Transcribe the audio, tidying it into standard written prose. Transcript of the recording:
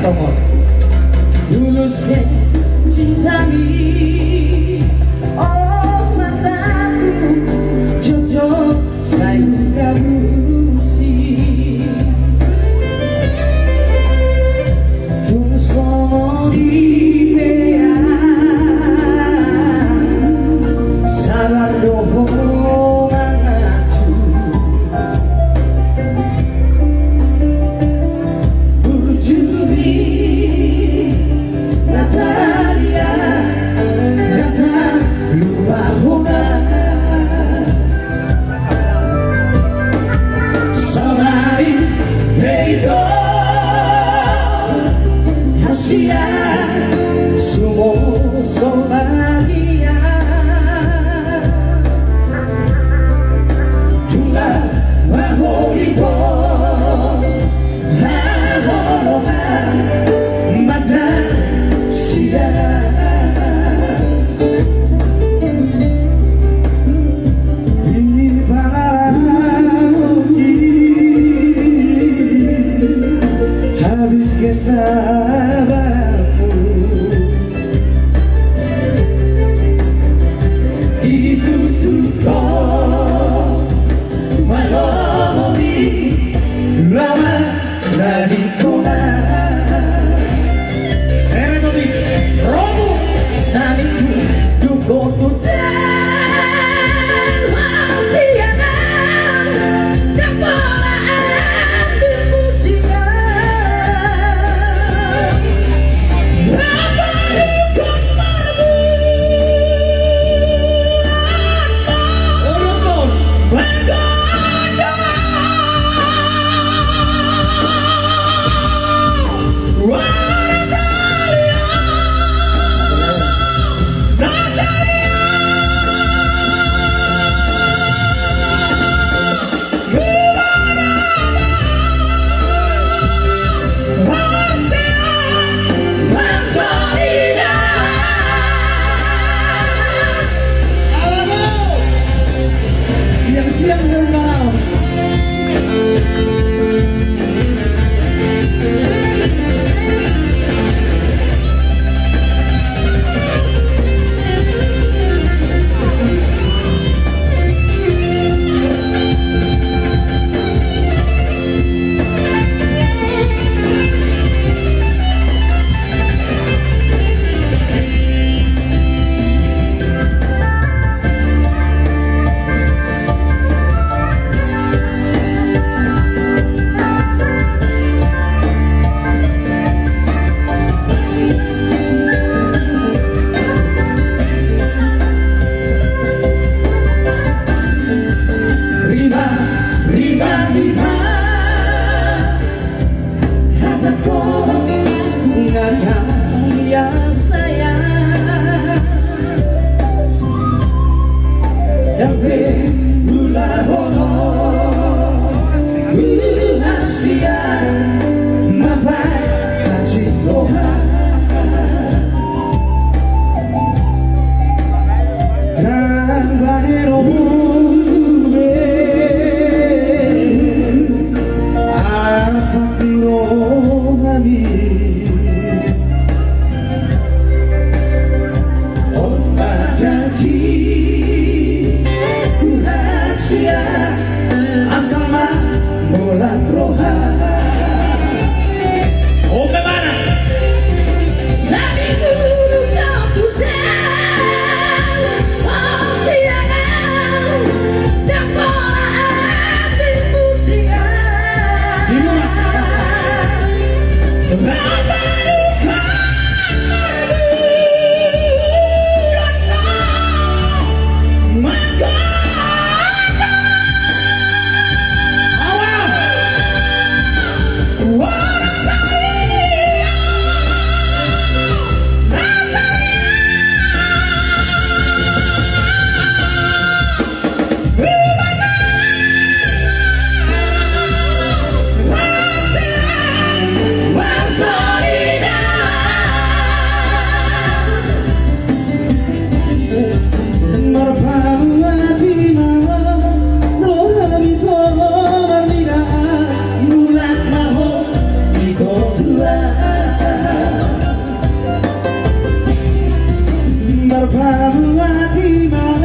Tomor. Tulusnya cintamu, oh mataku, jodoh sayang kamu sih. Tulus ngomong dia, salah dohong anakku. Bujuri Natalia, datang lupa bunga. Sampai beito hasia semua somalia. Jumlah bahu itu haroman mata habis kesabaranku, ditutup kau melalui lama dari kona. Seremoni Romo Samiku dukung putar wasianan dan polaan bermusikan. Apa dukung perbulan bergoda. Siang-siang bermalam. Riba hataku nggak kaya sayang, tapi gula hono rahasia mapai kasih Tuhan. Dan banyak asal mula rohan. Oh bagaimana? Sabiku kau putar siangan dan pola ambil musikan. Terpabuat di mata